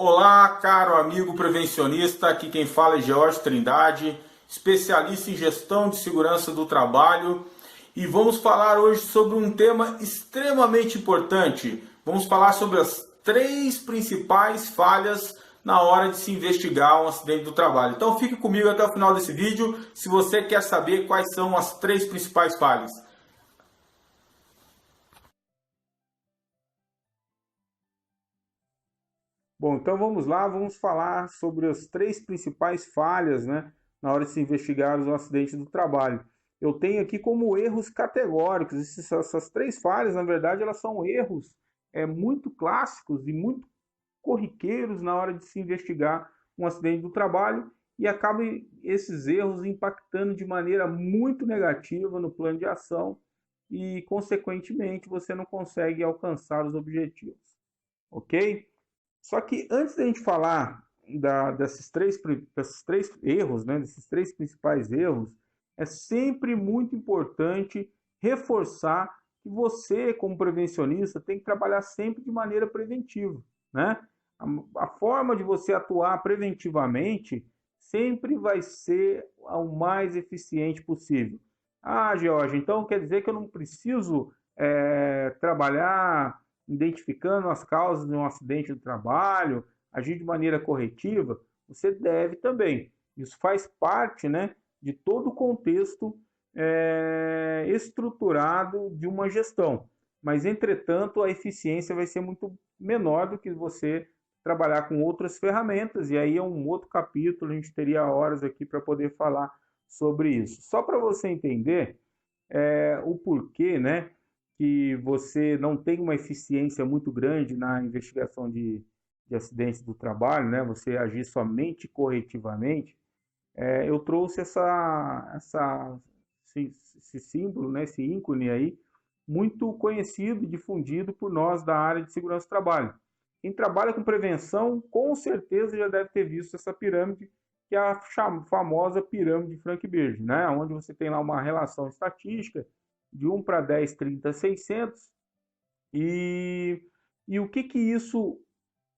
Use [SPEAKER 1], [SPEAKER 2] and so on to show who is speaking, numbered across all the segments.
[SPEAKER 1] Olá, caro amigo prevencionista, aqui quem fala é George Trindade, especialista em gestão de segurança do trabalho, e vamos falar hoje sobre um tema extremamente importante. Vamos falar sobre as três principais falhas na hora de se investigar um acidente do trabalho. Então fique comigo até o final desse vídeo se você quer saber quais são as três principais falhas. Bom, então vamos lá, vamos falar sobre as três principais falhas, né, na hora de se investigar os acidentes do trabalho. Eu tenho aqui como erros categóricos. Essas três falhas, na verdade, elas são erros muito clássicos e muito corriqueiros na hora de se investigar um acidente do trabalho e acabam esses erros impactando de maneira muito negativa no plano de ação e, consequentemente, você não consegue alcançar os objetivos, ok? Só que antes da gente falar desses três erros, né, desses três principais erros, é sempre muito importante reforçar que você, como prevencionista, tem que trabalhar sempre de maneira preventiva, né? A forma de você atuar preventivamente sempre vai ser o mais eficiente possível. Ah, George, então quer dizer que eu não preciso trabalhar identificando as causas de um acidente do trabalho, agir de maneira corretiva? Você deve também. Isso faz parte, né, de todo o contexto estruturado de uma gestão. Mas, entretanto, a eficiência vai ser muito menor do que você trabalhar com outras ferramentas, e aí é um outro capítulo, a gente teria horas aqui para poder falar sobre isso. Só para você entender o porquê, né, que você não tem uma eficiência muito grande na investigação de acidentes do trabalho, né, você agir somente corretivamente, eu trouxe esse símbolo, né, esse ícone aí, muito conhecido e difundido por nós da área de segurança do trabalho. Quem trabalha com prevenção, com certeza já deve ter visto essa pirâmide, que é a famosa pirâmide de Frankenberg, né? Onde você tem lá uma relação estatística de 1 para 10, 30, 600, e, e o que que isso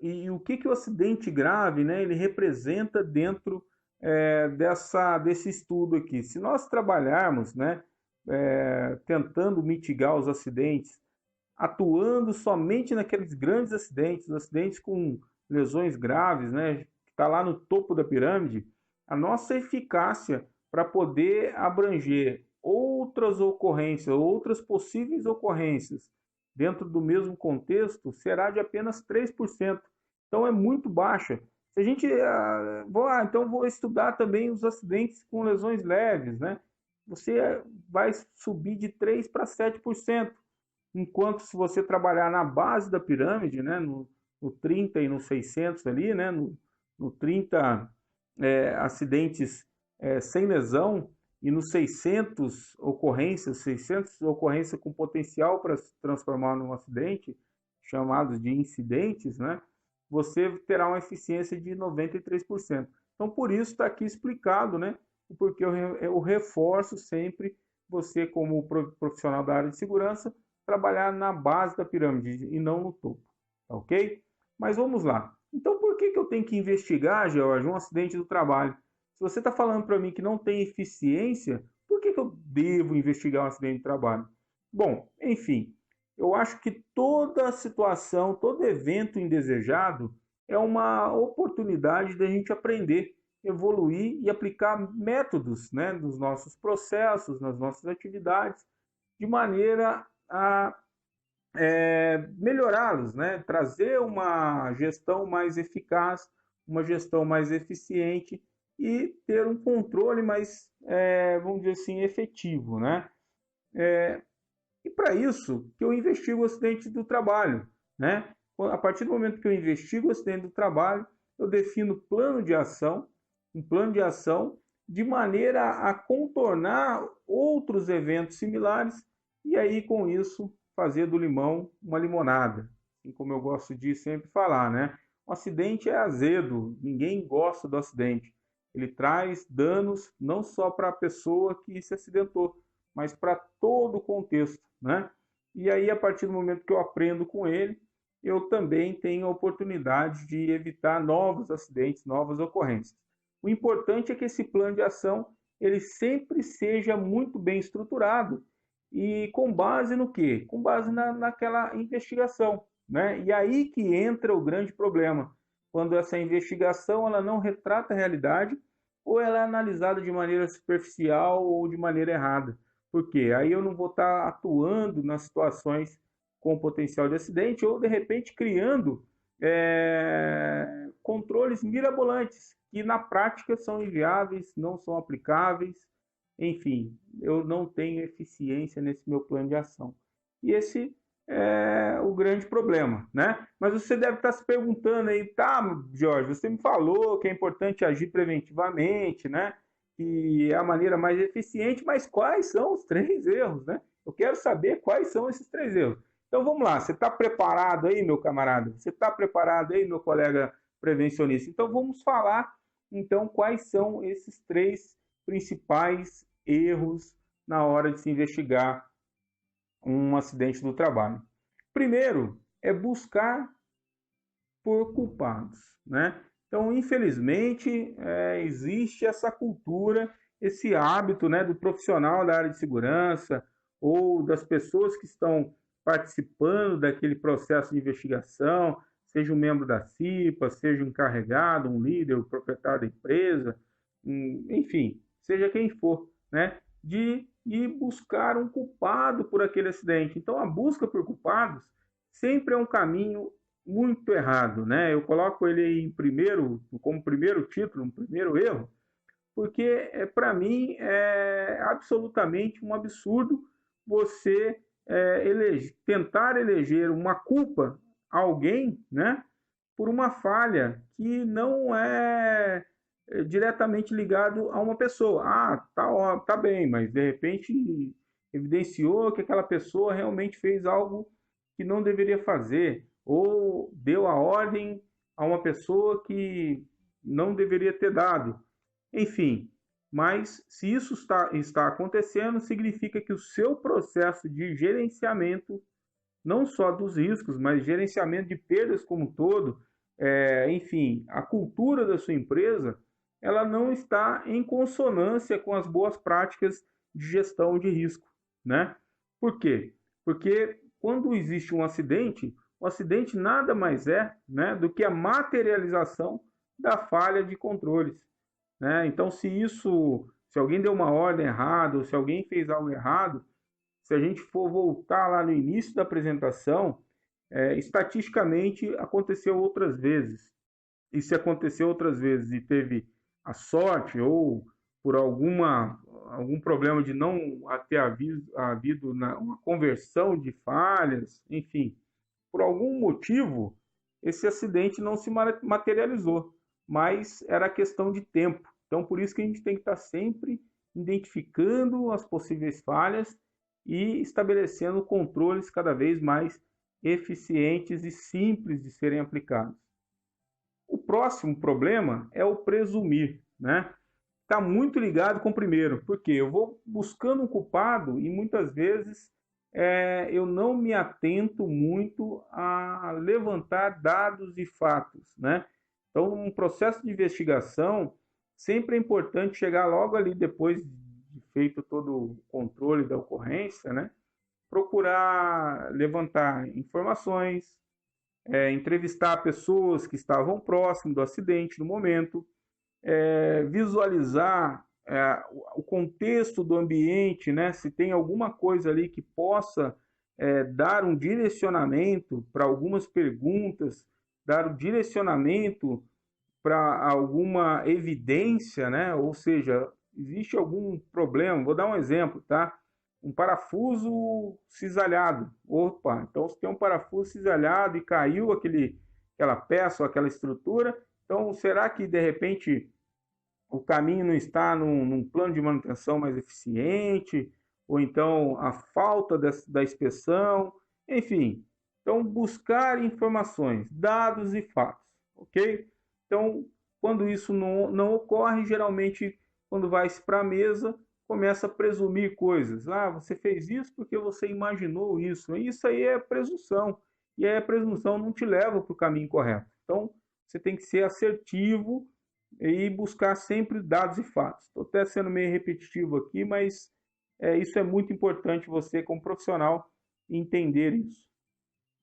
[SPEAKER 1] e o que que o acidente grave, né, ele representa dentro desse estudo aqui. Se nós trabalharmos, né, tentando mitigar os acidentes, atuando somente naqueles grandes acidentes, os acidentes com lesões graves, né, que está lá no topo da pirâmide, a nossa eficácia para poder abranger outras ocorrências, outras possíveis ocorrências dentro do mesmo contexto será de apenas 3%. Então é muito baixa. Se a gente então vou estudar também os acidentes com lesões leves, né? Você vai subir de 3 para 7%. Enquanto se você trabalhar na base da pirâmide, né, no 30 e no 600 ali, né, no 30 acidentes sem lesão e nos 600 ocorrências com potencial para se transformar num acidente, chamados de incidentes, né, você terá uma eficiência de 93%. Então, por isso está aqui explicado, né, porque eu reforço sempre você, como profissional da área de segurança, trabalhar na base da pirâmide e não no topo, tá ok? Mas vamos lá. Então, por que eu tenho que investigar, George, um acidente do trabalho? Se você está falando para mim que não tem eficiência, por que eu devo investigar um acidente de trabalho? Bom, enfim, eu acho que toda situação, todo evento indesejado é uma oportunidade da gente aprender, evoluir e aplicar métodos, né, nos nossos processos, nas nossas atividades, de maneira a melhorá-los, né? Trazer uma gestão mais eficaz, uma gestão mais eficiente e ter um controle mais, vamos dizer assim, efetivo, né? E para isso que eu investigo o acidente do trabalho, né? A partir do momento que eu investigo o acidente do trabalho, eu defino plano de ação, um plano de ação de maneira a contornar outros eventos similares e aí com isso fazer do limão uma limonada, assim como eu gosto de sempre falar, né? O acidente é azedo, ninguém gosta do acidente. Ele traz danos não só para a pessoa que se acidentou, mas para todo o contexto, né? E aí, a partir do momento que eu aprendo com ele, eu também tenho a oportunidade de evitar novos acidentes, novas ocorrências. O importante é que esse plano de ação ele sempre seja muito bem estruturado e com base no quê? Com base naquela investigação, né? E aí que entra o grande problema, quando essa investigação ela não retrata a realidade ou ela é analisada de maneira superficial ou de maneira errada. Por quê? Aí eu não vou estar atuando nas situações com potencial de acidente ou, de repente, criando controles mirabolantes que, na prática, são inviáveis, não são aplicáveis. Enfim, eu não tenho eficiência nesse meu plano de ação. E esse é o grande problema, né? Mas você deve estar se perguntando aí, tá, Jorge, você me falou que é importante agir preventivamente, né? Que é a maneira mais eficiente, mas quais são os 3 erros, né? Eu quero saber quais são esses 3 erros. Então vamos lá, você está preparado aí, meu camarada? Você está preparado aí, meu colega prevencionista? Então vamos falar, então, quais são esses 3 principais erros na hora de se investigar um acidente do trabalho. Primeiro, é buscar por culpados, né? Então, infelizmente, existe essa cultura, esse hábito, né, do profissional da área de segurança ou das pessoas que estão participando daquele processo de investigação, seja um membro da CIPA, seja um encarregado, um líder, o proprietário da empresa, enfim, seja quem for, né, de ir buscar um culpado por aquele acidente. Então, a busca por culpados sempre é um caminho muito errado, né? Eu coloco ele em primeiro, como primeiro título, um primeiro erro, porque para mim é absolutamente um absurdo você tentar eleger uma culpa a alguém, né, por uma falha que não é diretamente ligado a uma pessoa. Ah, tá bem, mas de repente evidenciou que aquela pessoa realmente fez algo que não deveria fazer, ou deu a ordem a uma pessoa que não deveria ter dado. Enfim, mas se isso está acontecendo, significa que o seu processo de gerenciamento, não só dos riscos, mas gerenciamento de perdas como um todo, enfim, a cultura da sua empresa, ela não está em consonância com as boas práticas de gestão de risco, né? Por quê? Porque quando existe um acidente, o acidente nada mais é, né, do que a materialização da falha de controles, né? Então, se alguém deu uma ordem errada, ou se alguém fez algo errado, se a gente for voltar lá no início da apresentação, estatisticamente aconteceu outras vezes. E se aconteceu outras vezes e teve a sorte ou por algum problema de não ter havido uma conversão de falhas, enfim, por algum motivo, esse acidente não se materializou, mas era questão de tempo. Então, por isso que a gente tem que estar sempre identificando as possíveis falhas e estabelecendo controles cada vez mais eficientes e simples de serem aplicados. O próximo problema é o presumir, né? Está muito ligado com o primeiro, porque eu vou buscando um culpado e muitas vezes eu não me atento muito a levantar dados e fatos, né? Então, um processo de investigação, sempre é importante chegar logo ali depois de feito todo o controle da ocorrência, né? Procurar levantar informações, entrevistar pessoas que estavam próximo do acidente no momento, visualizar o contexto do ambiente, né? Se tem alguma coisa ali que possa dar um direcionamento para algumas perguntas, dar um direcionamento para alguma evidência, né? Ou seja, existe algum problema, vou dar um exemplo, tá? Um parafuso cisalhado. Opa, então se tem um parafuso cisalhado e caiu aquela peça ou aquela estrutura, então será que de repente o caminho não está num plano de manutenção mais eficiente? Ou então a falta da inspeção? Enfim, então buscar informações, dados e fatos, ok? Então, quando isso não ocorre, geralmente, quando vai-se para a mesa, começa a presumir coisas. Ah, você fez isso porque você imaginou isso. Isso aí é presunção. e aí a presunção não te leva para o caminho correto. Então, você tem que ser assertivo e buscar sempre dados e fatos. Estou até sendo meio repetitivo aqui, mas isso é muito importante você, como profissional, entender isso.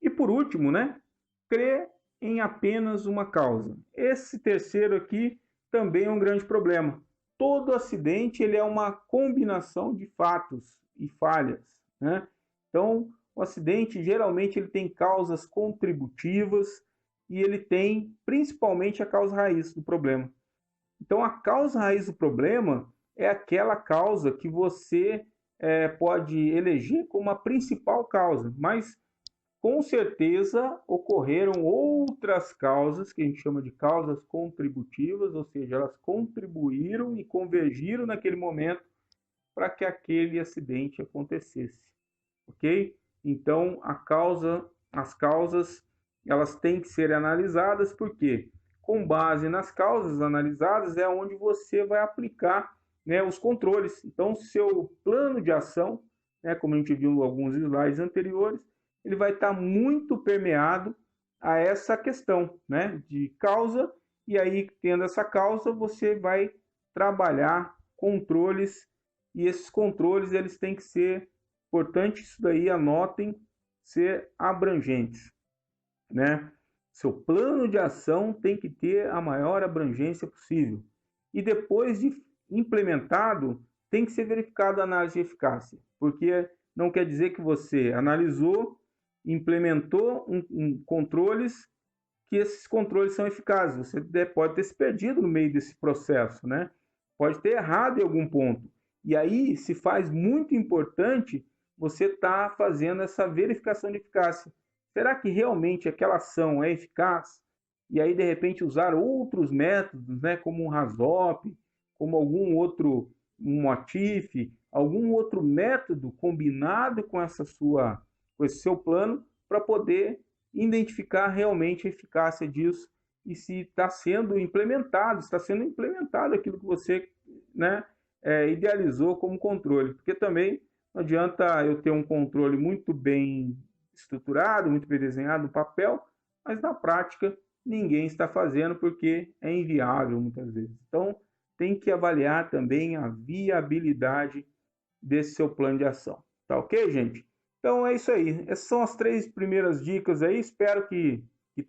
[SPEAKER 1] E por último, né, crer em apenas uma causa. Esse terceiro aqui também é um grande problema. Todo acidente ele é uma combinação de fatos e falhas, né? Então, o acidente geralmente ele tem causas contributivas e ele tem principalmente a causa raiz do problema. Então, a causa raiz do problema é aquela causa que você pode eleger como a principal causa, mas com certeza ocorreram outras causas, que a gente chama de causas contributivas, ou seja, elas contribuíram e convergiram naquele momento para que aquele acidente acontecesse, ok? Então, as causas, elas têm que ser analisadas, porque com base nas causas analisadas é onde você vai aplicar, né, os controles. Então, seu plano de ação, né, como a gente viu em alguns slides anteriores, ele vai estar muito permeado a essa questão, né, de causa, e aí, tendo essa causa, você vai trabalhar controles, e esses controles eles têm que ser, importante isso daí, anotem, ser abrangentes, né? Seu plano de ação tem que ter a maior abrangência possível. E depois de implementado, tem que ser verificado a análise de eficácia, porque não quer dizer que você analisou, implementou controles, que esses controles são eficazes. Você pode ter se perdido no meio desse processo, né? Pode ter errado em algum ponto. E aí se faz muito importante você estar fazendo essa verificação de eficácia. Será que realmente aquela ação é eficaz? E aí, de repente, usar outros métodos, né, como um RASOP, como algum outro, um MOTIF, algum outro método combinado com com esse seu plano, para poder identificar realmente a eficácia disso e se está sendo implementado aquilo que você, né, idealizou como controle. Porque também não adianta eu ter um controle muito bem estruturado, muito bem desenhado no papel, mas na prática ninguém está fazendo porque é inviável muitas vezes. Então, tem que avaliar também a viabilidade desse seu plano de ação. Tá ok, gente? Então é isso aí. Essas são as 3 primeiras dicas aí. Espero que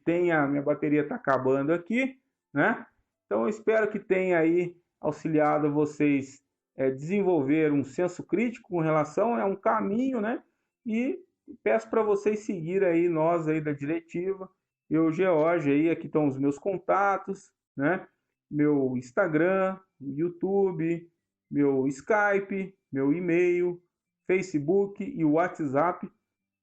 [SPEAKER 1] tenha. Minha bateria está acabando aqui, né? Então eu espero que tenha aí auxiliado vocês desenvolver um senso crítico com relação a um caminho, né? E peço para vocês seguir aí nós aí da diretiva, eu, George, aí aqui estão os meus contatos, né? Meu Instagram, YouTube, meu Skype, meu e-mail, Facebook e WhatsApp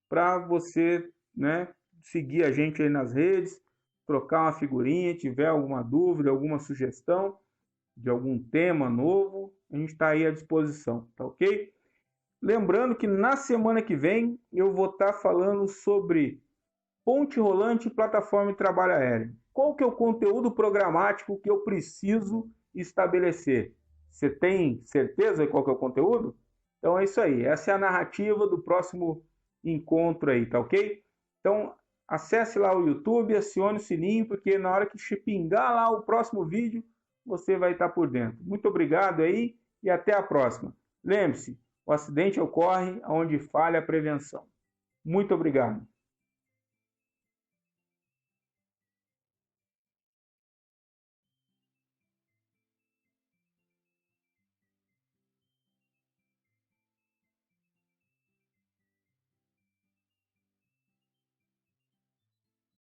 [SPEAKER 1] para você, né, seguir a gente aí nas redes, trocar uma figurinha, tiver alguma dúvida, alguma sugestão de algum tema novo, a gente está aí à disposição, tá ok? Lembrando que na semana que vem eu vou estar falando sobre ponte rolante e plataforma de trabalho aéreo. Qual que é o conteúdo programático que eu preciso estabelecer? Você tem certeza de qual que é o conteúdo? Então é isso aí. Essa é a narrativa do próximo encontro aí, tá ok? Então acesse lá o YouTube, acione o sininho, porque na hora que pingar lá o próximo vídeo, você vai estar por dentro. Muito obrigado aí e até a próxima. Lembre-se, o acidente ocorre onde falha a prevenção. Muito obrigado.